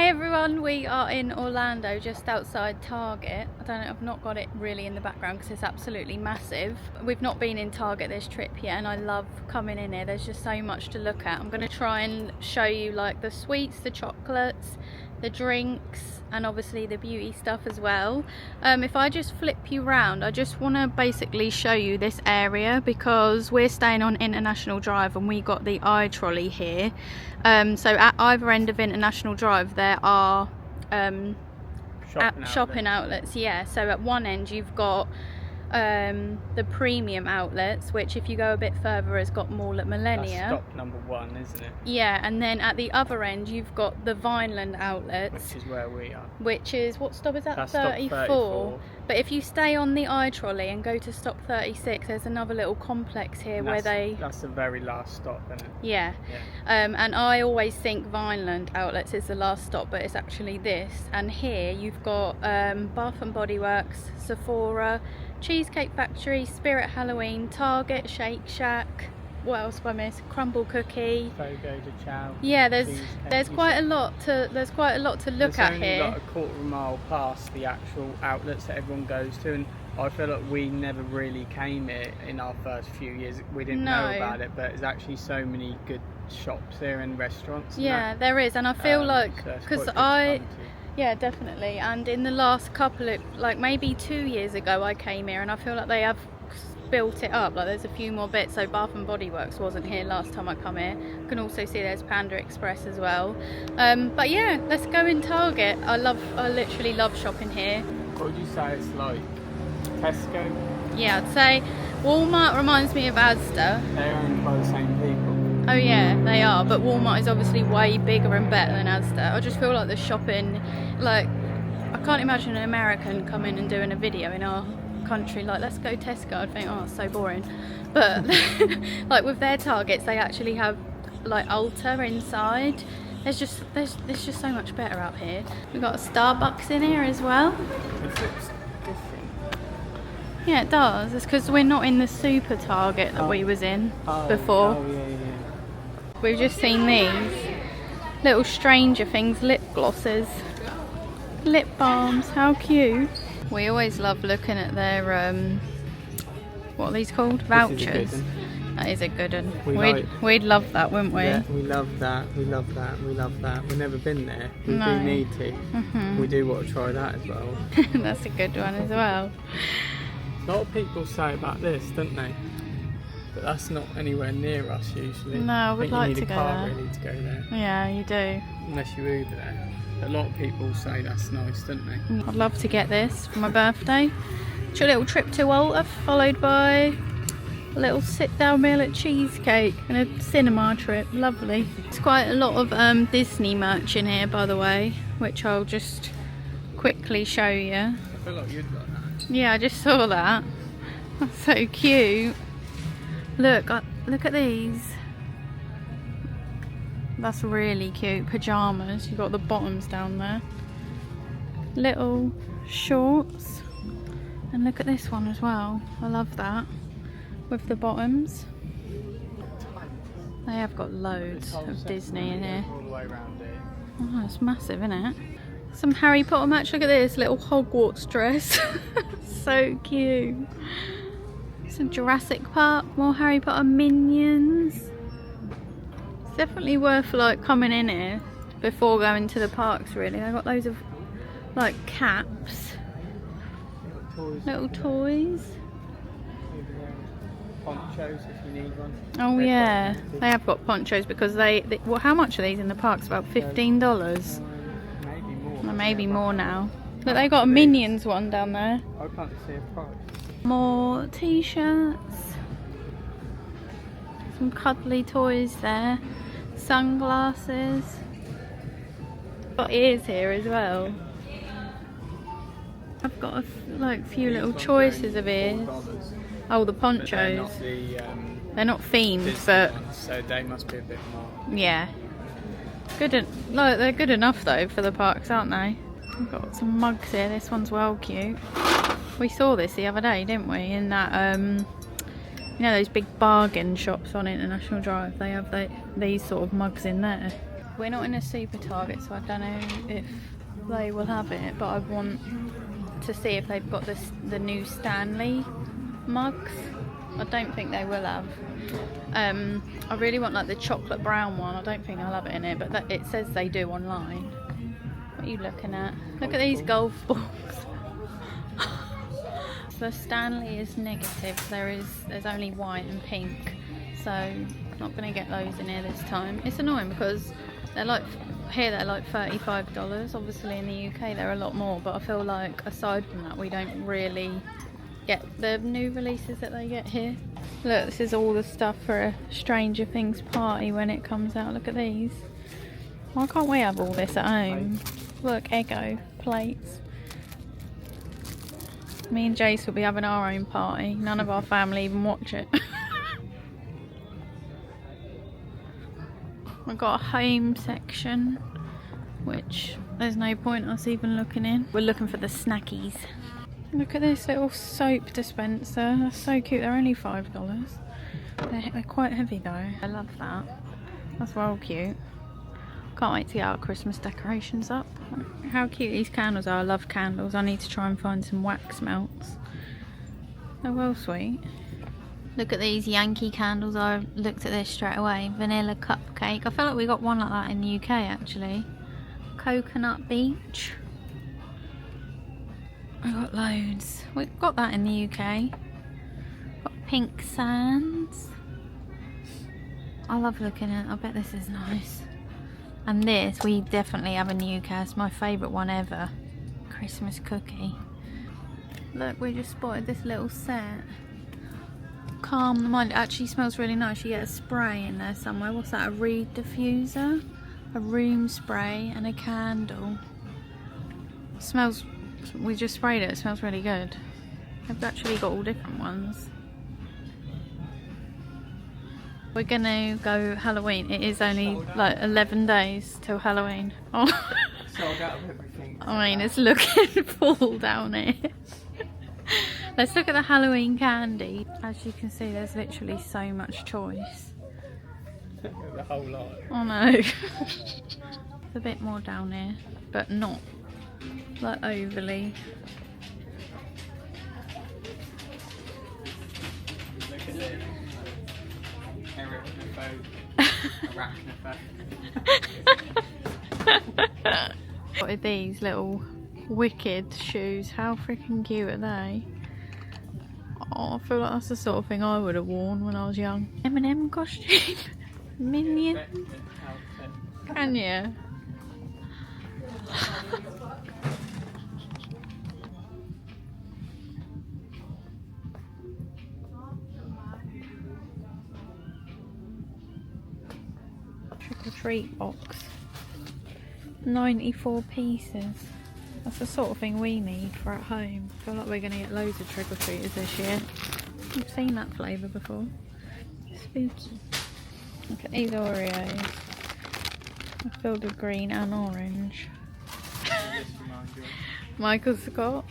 Hey everyone, we are in Orlando, just outside Target. I don't know, I've not got it really in the background because it's absolutely massive. We've not been in Target this trip yet and I love coming in here. There's just so much to look at. I'm going to try and show you like the sweets, the chocolates, the drinks, and obviously the beauty stuff as well. If I just flip you round, I just want to basically show you this area because we're staying on International Drive and we got the iTrolley here. So at either end of International Drive there are shopping outlets. Yeah, so at one end you've got the premium outlets, which if you go a bit further has got Mall at Millennia. That's stop number 1, isn't it? Yeah, and then at the other end you've got the Vineland outlets, which is where we are. Which is, what stop is that? That's 34. stop 34. But if you stay on the iTrolley and go to stop 36, there's another little complex here where that's the very last stop, isn't it? Yeah. And I always think Vineland outlets is the last stop, but it's actually this. And here you've got Bath and Body Works, Sephora, Cheesecake Factory, Spirit Halloween, Target, Shake Shack. What else have I missed? Crumble Cookie. Fogo de Chao. Yeah, there's quite a lot to look at here. There's only like a quarter of a mile past the actual outlets that everyone goes to, and I feel like we never really came here in our first few years. We didn't know about it, but there's actually so many good shops here and restaurants. Yeah, there is, and I feel like because yeah, definitely. And in the last couple of, like maybe 2 years ago, I came here and I feel like they have built it up. Like there's a few more bits. So Bath and Body Works wasn't here last time I come here. You can also see there's Panda Express as well. But yeah, let's go in Target. I literally love shopping here. What would you say it's like? Tesco? Yeah, I'd say Walmart reminds me of Asda. They're owned by the same people. Oh yeah, they are, but Walmart is obviously way bigger and better than Asda. I just feel like the shopping, like, I can't imagine an American coming and doing a video in our country like, let's go Tesco. I'd think, oh, it's so boring. But like with their Targets, they actually have like Ulta inside. There's just so much better out here. We've got a Starbucks in here as well. It looks different. Yeah, it does. It's because we're not in the super Target that we was in before. Oh yeah. We've just seen these little Stranger Things lip glosses, lip balms. How cute! We always love looking at their what are these called? Vouchers. That is a good one. We'd love that, wouldn't we? Yeah, we love that. We love that. We love that. We've never been there. We do need to. We do want to try that as well. That's a good one as well. A lot of people say about this, don't they? But that's not anywhere near us usually. No, I would like to go there. You need a car really to go there. Yeah, you do. Unless you Uber there. A lot of people say that's nice, don't they? I'd love to get this for my birthday. It's a little trip to Walter, followed by a little sit-down meal at Cheesecake and a cinema trip. Lovely. There's quite a lot of Disney merch in here, by the way, which I'll just quickly show you. I feel like you'd like that. Yeah, I just saw that. That's so cute. Look at these. That's really cute. Pyjamas. You've got the bottoms down there. Little shorts. And look at this one as well. I love that. With the bottoms. They have got loads of Disney in here. All the way around here. Oh, it's massive, isn't it? Some Harry Potter merch. Look at this little Hogwarts dress. So cute. Some Jurassic Park, more Harry Potter minions. It's definitely worth like coming in here before going to the parks really. They've got loads of like caps. Little toys. Ponchos if you need one. Oh yeah, they have got ponchos because they well, how much are these in the parks? About $15. Maybe more. Maybe more now. Look, they got a Minions one down there. I can't see a price. More t-shirts, some cuddly toys there, sunglasses, got ears here as well. I've got a few little choices of ears. Oh, the ponchos. They're not themed, but so they must be a bit more. Yeah, they're good enough though for the parks, aren't they? We've got some mugs here. This one's well cute. We saw this the other day, didn't we? In that, you know, those big bargain shops on International Drive. They have these sort of mugs in there. We're not in a super Target, so I don't know if they will have it, but I want to see if they've got the new Stanley mugs. I don't think they will have. I really want like the chocolate brown one. I don't think they'll have it in it, but it says they do online. What are you looking at? Look at these golf balls. The Stanley is negative. There's only white and pink, so I'm not going to get those in here this time. It's annoying because they're like $35. Obviously in the UK they're a lot more, but I feel like aside from that we don't really get the new releases that they get here. Look, this is all the stuff for a Stranger Things party when it comes out. Look at these. Why can't we have all this at home? Look, Eggo plates. Me and Jace will be having our own party. None of our family even watch it. We've got a home section, which there's no point us even looking in. We're looking for the snackies. Look at this little soap dispenser. That's so cute. They're only $5. They're quite heavy though. I love that. That's well cute. Can't wait to get our Christmas decorations up. How cute these candles are. I love candles. I need to try and find some wax melts. They're well sweet. Look at these Yankee candles. I looked at this straight away. Vanilla cupcake. I feel like we got one like that in the UK actually. Coconut beach. I got loads. We've got that in the UK. Got pink sands. I love looking at it. I bet this is nice. And this we definitely have in the UK. It's my favourite one ever. Christmas cookie. Look, we just spotted this little set. Calm the mind. It actually smells really nice. You get a spray in there somewhere. What's that? A reed diffuser, a room spray, and a candle. Smells. We just sprayed it. It smells really good. I've actually got all different ones. We're gonna go Halloween. It is only like 11 days till Halloween. Oh. Sold out of everything. I mean, it's looking full down here. Let's look at the Halloween candy. As you can see, there's literally so much choice. The whole lot. Oh no. There's a bit more down here, but not like overly. Look at this. What are these little Wicked shoes? How freaking cute are they? Oh, I feel like that's the sort of thing I would have worn when I was young. M&M costume. Minion. Can you? Trick or treat box. 94 pieces. That's the sort of thing we need for at home. I feel like we're going to get loads of trick or treaters this year. I've seen that flavour before. Spooky. Look at these Oreos. They're filled with green and orange. Michael Scott.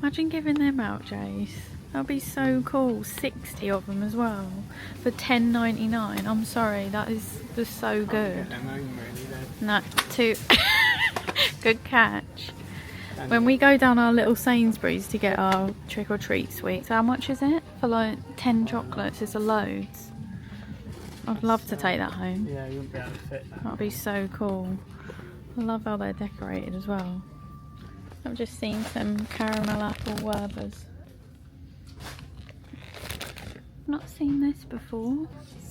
Imagine giving them out, Jace. That'd be so cool. 60 of them as well for $10.99. I'm sorry, that is just so good. No, too good catch. When we go down our little Sainsbury's to get our trick or treat sweets, how much is it? For like 10 chocolates, it's a loads. I'd love to take that home. Yeah, you wouldn't be able to fit that. That'd be so cool. I love how they're decorated as well. I've just seen some caramel apple Werbers. Not seen this before.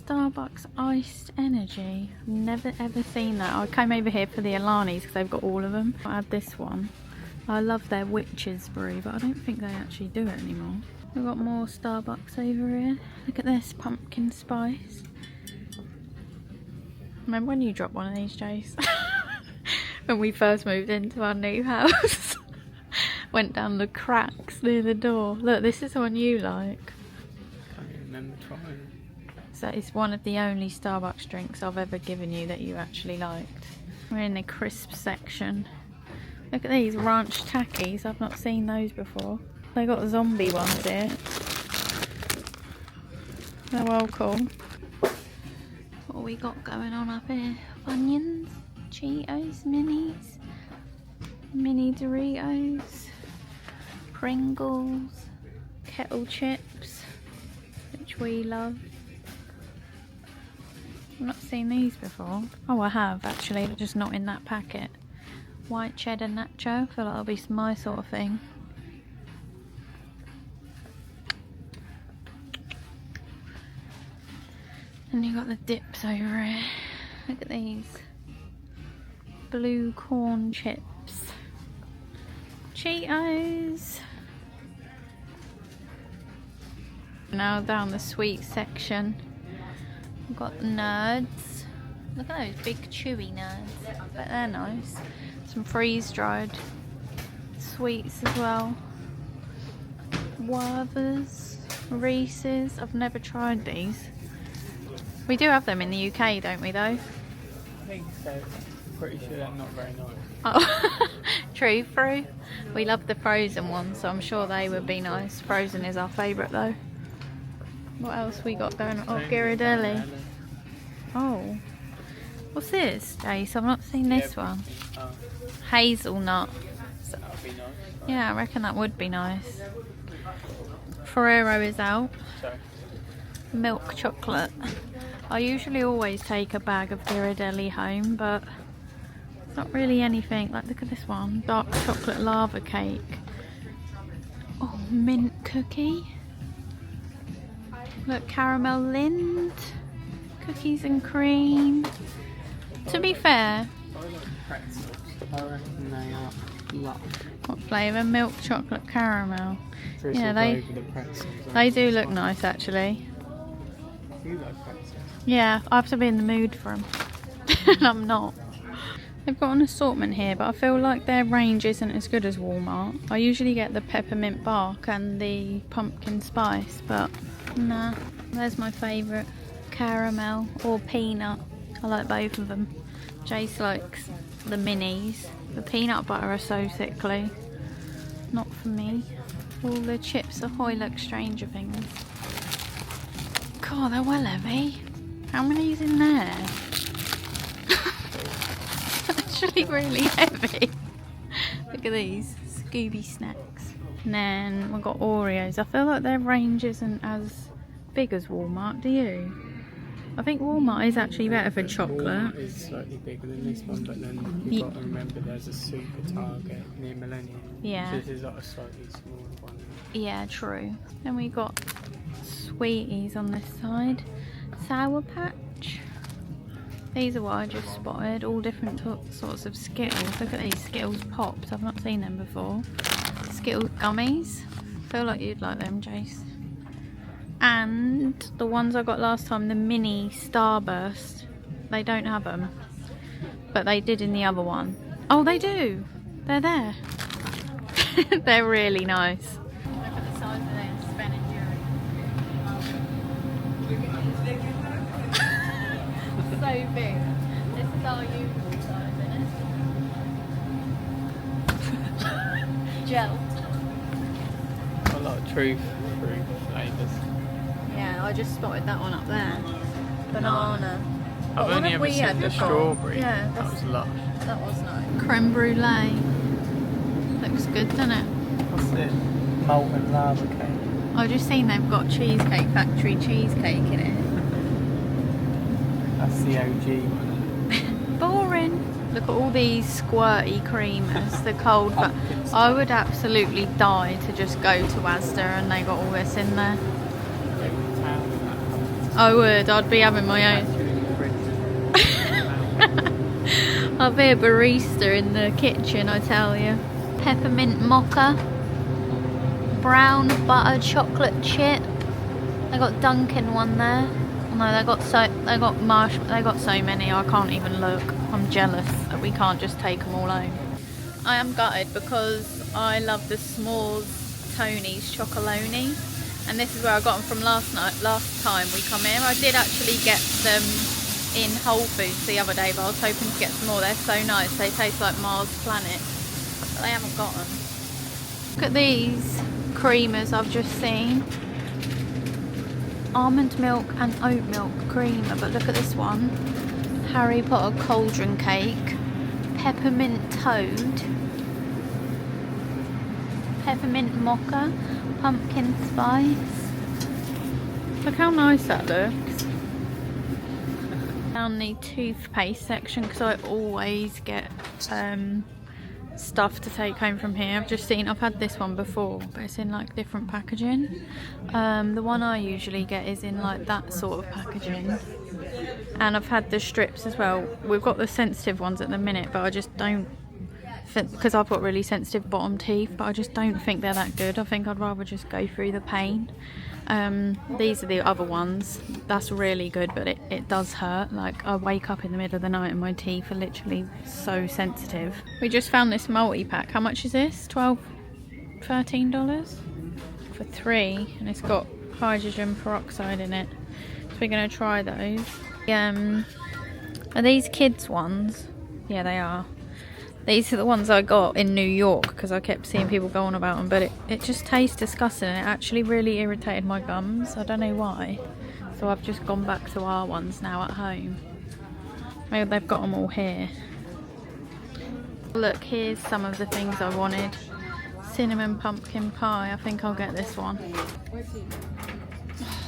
Starbucks iced energy. Never ever seen that. I came over here for the Alanis because they've got all of them. I had this one. I love their witch's brew, but I don't think they actually do it anymore. We've got more Starbucks over here. Look at this, pumpkin spice. Remember when you dropped one of these, Jace? When we first moved into our new house. Went down the cracks near the door. Look, this is the one you like. Can't even remember trying. So it's one of the only Starbucks drinks I've ever given you that you actually liked. We're in the crisp section. Look at these ranch Takis. I've not seen those before. They got zombie ones here. They're well cool. What have we got going on up here? Funyuns, Cheetos, Minis, Mini Doritos, Pringles, Kettle Chips, which we love. I've not seen these before. Oh, I have actually, but just not in that packet. White cheddar nacho. I feel like that'll be my sort of thing. And you got the dips over here. Look at these. Blue corn chips. Cheetos. Now down the sweet section. We've got Nerds. Look at those big chewy Nerds. But they're nice. Some freeze-dried sweets as well. Werther's, Reese's. I've never tried these. We do have them in the UK, don't we, though? I think so. Pretty sure they're not very nice. Oh, true. We love the frozen ones, so I'm sure they would be nice. Frozen is our favourite, though. What else we got going on? Oh, Ghirardelli. Oh. What's this, Jace? I've not seen this one. Oh, Hazelnut. that would be nice. Yeah, I reckon that would be nice. Ferrero is out. Sorry. Milk chocolate. I usually always take a bag of Ghirardelli home, but it's not really anything. Like, look at this one. Dark chocolate lava cake. Oh, mint cookie. Look, caramel Lind. Cookies and cream. To be fair, I like pretzels. I reckon they are lush. what flavour? Milk chocolate caramel. Drizzled Yeah, they over the pretzels. they do look nice actually. You like pretzels? Yeah, I have to be in the mood for them. And I'm not. They've got an assortment here, but I feel like their range isn't as good as Walmart. I usually get the peppermint bark and the pumpkin spice, but nah. There's my favourite. Caramel or peanut. I like both of them. Jace likes the minis. The peanut butter are so sickly. Not for me. All the Chips Ahoy look Stranger Things. God, they're well heavy. How many is in there? Actually really heavy. Look at these Scooby snacks. And then we've got Oreos. I feel like their range isn't as big as Walmart, do you? I think Walmart is actually better for chocolate. Walmart is slightly bigger than this one, but then you've got to remember there's a super Target near Millennium. Yeah. So this is like a slightly smaller one. Yeah, true. Then we got Sweeties on this side. Sour Patch. These are what I just spotted. All different sorts of Skittles. Look at these Skittles Pops. I've not seen them before. Skittles Gummies. I feel like you'd like them, Jace. And the ones I got last time, the mini Starburst, they don't have them, but they did in the other one. Oh, they do. They're there. They're really nice. Look at the size of those Ben and Jerry. So big. This is our usual size, isn't it? Gel. A lot of true fruit flavours. Yeah, I just spotted that one up there. Banana. I've only ever seen the before? strawberry. Yeah, that was lush. that was nice. Creme brulee. Looks good, doesn't it? What's this? Molten lava cake. I've just seen they've got Cheesecake Factory cheesecake in it. That's the OG one. Boring. Look at all these squirty creamers, the cold. But I would absolutely die to just go to Asda and they got all this in there. I would. I'd be having my own. I'll be a barista in the kitchen, I tell you. Peppermint mocha. Brown butter chocolate chip. They got Dunkin' one there. Oh no, they got so many. I can't even look. I'm jealous that we can't just take them all home. I am gutted because I love the S'mores Tony's Chocolonely. And this is where I got them from last time we come here. I did actually get them in Whole Foods the other day, but I was hoping to get some more. They're so nice. They taste like Mars Planet. But they haven't got them. Look at these creamers I've just seen. almond milk and oat milk creamer, but look at this one. Harry Potter cauldron cake, peppermint toad, peppermint mocha, pumpkin spice. Look how nice that looks. Down the toothpaste section, because I always get stuff to take home from here. I've had this one before, but it's in like different packaging. The one I usually get is in like that sort of packaging, and I've had the strips as well. We've got the sensitive ones at the minute, but I just don't think, because I've got really sensitive bottom teeth, but I just don't think they're that good. I think I'd rather just go through the pain. These are the other ones. That's really good, but it does hurt. Like, I wake up in the middle of the night and my teeth are literally so sensitive. We just found this multi-pack. How much is this? $13 for 3, and it's got hydrogen peroxide in it, so we're going to try those. Are these kids ones? Yeah, they are. These are the ones I got in New York because I kept seeing people go on about them, but it just tastes disgusting, and it actually really irritated my gums. I don't know why. So I've just gone back to our ones now at home. Maybe they've got them all here. Look, here's some of the things I wanted. Cinnamon pumpkin pie. I think I'll get this one. Oh,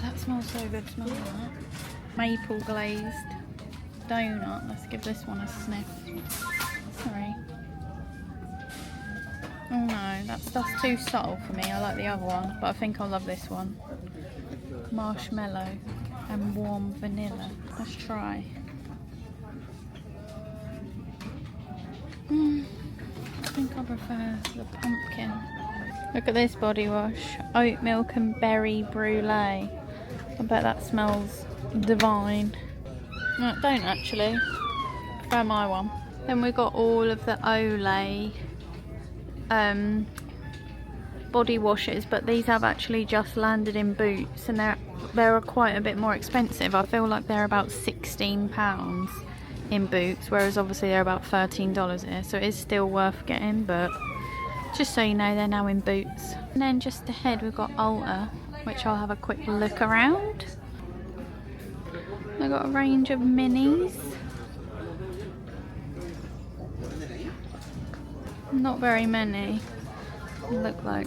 that smells so good. Smell that. Maple glazed donut. Let's give this one a sniff. Sorry. Oh no, that's too subtle for me. I like the other one, but I think I'll love this one. Marshmallow and warm vanilla. Let's try. I think I prefer the pumpkin. Look at this body wash. Oat milk and berry brulee. I bet that smells divine. No, it don't actually. Prefer my one. Then we got all of the Olay body washes, but these have actually just landed in Boots, and they're quite a bit more expensive. I feel like they're about £16 in Boots, whereas obviously they're about $13 here, so it is still worth getting, but just so you know, they're now in Boots. And then just ahead we've got Ulta, which I'll have a quick look around. They've got a range of minis. Not very many. Look like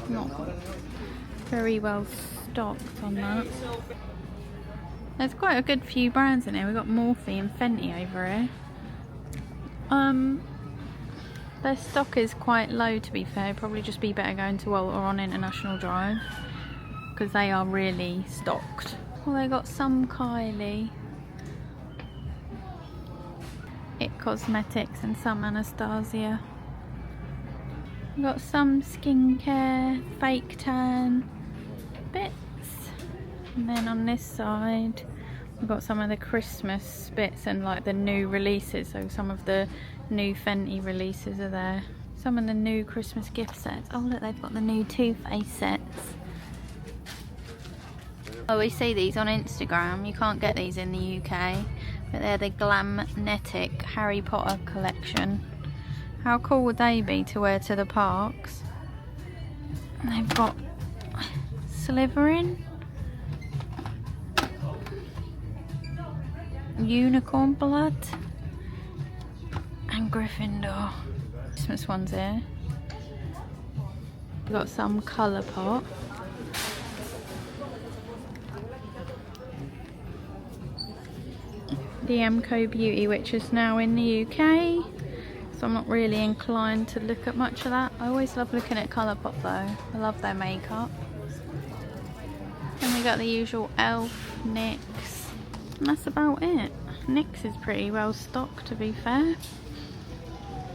not very well stocked on that. There's quite a good few brands in here. We've got Morphe and Fenty over here. Their stock is quite low, to be fair. Probably just be better going to Ulta or on International Drive, because they are really stocked. Well, they got some Kylie, It Cosmetics, and some Anastasia. We've got some skincare, fake tan bits, and then on this side we've got some of the Christmas bits and like the new releases. So some of the new Fenty releases are there. Some of the new Christmas gift sets. Oh look, they've got the new Too Faced sets. Oh, we see these on Instagram. You can't get these in the UK, but they're the Glamnetic Harry Potter collection. How cool would they be to wear to the parks? And they've got Slytherin, Unicorn Blood, and Gryffindor. Christmas ones here. We've got some Colourpop. The MCO Beauty, which is now in the UK. So I'm not really inclined to look at much of that. I always love looking at Colourpop though. I love their makeup. Then we got the usual ELF, NYX, and that's about it. NYX is pretty well stocked, to be fair.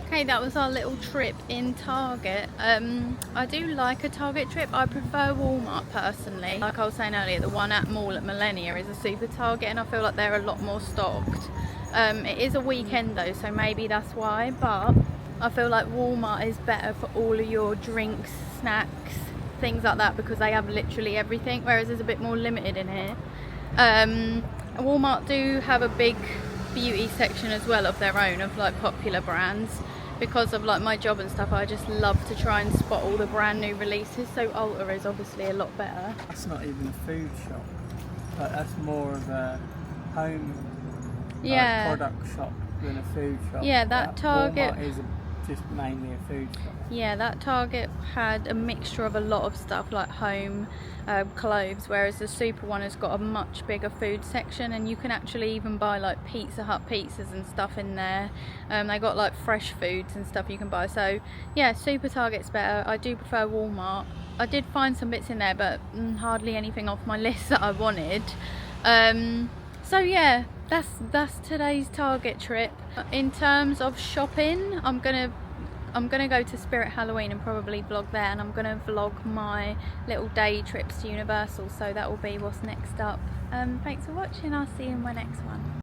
Okay, that was our little trip in Target. I do like a Target trip. I prefer Walmart personally. Like I was saying earlier, the one at Mall at Millenia is a super Target, and I feel like they're a lot more stocked. It is a weekend though, so maybe that's why, but I feel like Walmart is better for all of your drinks, snacks, things like that, because they have literally everything, whereas it's a bit more limited in here. Walmart do have a big beauty section as well of their own, of like popular brands. Because of like my job and stuff, I just love to try and spot all the brand new releases, so Ulta is obviously a lot better. That's not even a food shop. But that's more of a home product shop than a food shop. Yeah, that Target Walmart is just mainly a food shop. Yeah, that Target had a mixture of a lot of stuff like home clothes, whereas the Super one has got a much bigger food section, and you can actually even buy like Pizza Hut pizzas and stuff in there. They got like fresh foods and stuff you can buy. So yeah, Super Target's better. I do prefer Walmart. I did find some bits in there, but hardly anything off my list that I wanted. So yeah, that's today's Target trip. In terms of shopping, I'm gonna go to Spirit Halloween and probably vlog there, and I'm gonna vlog my little day trips to Universal, so that will be what's next up. Thanks for watching. I'll see you in my next one.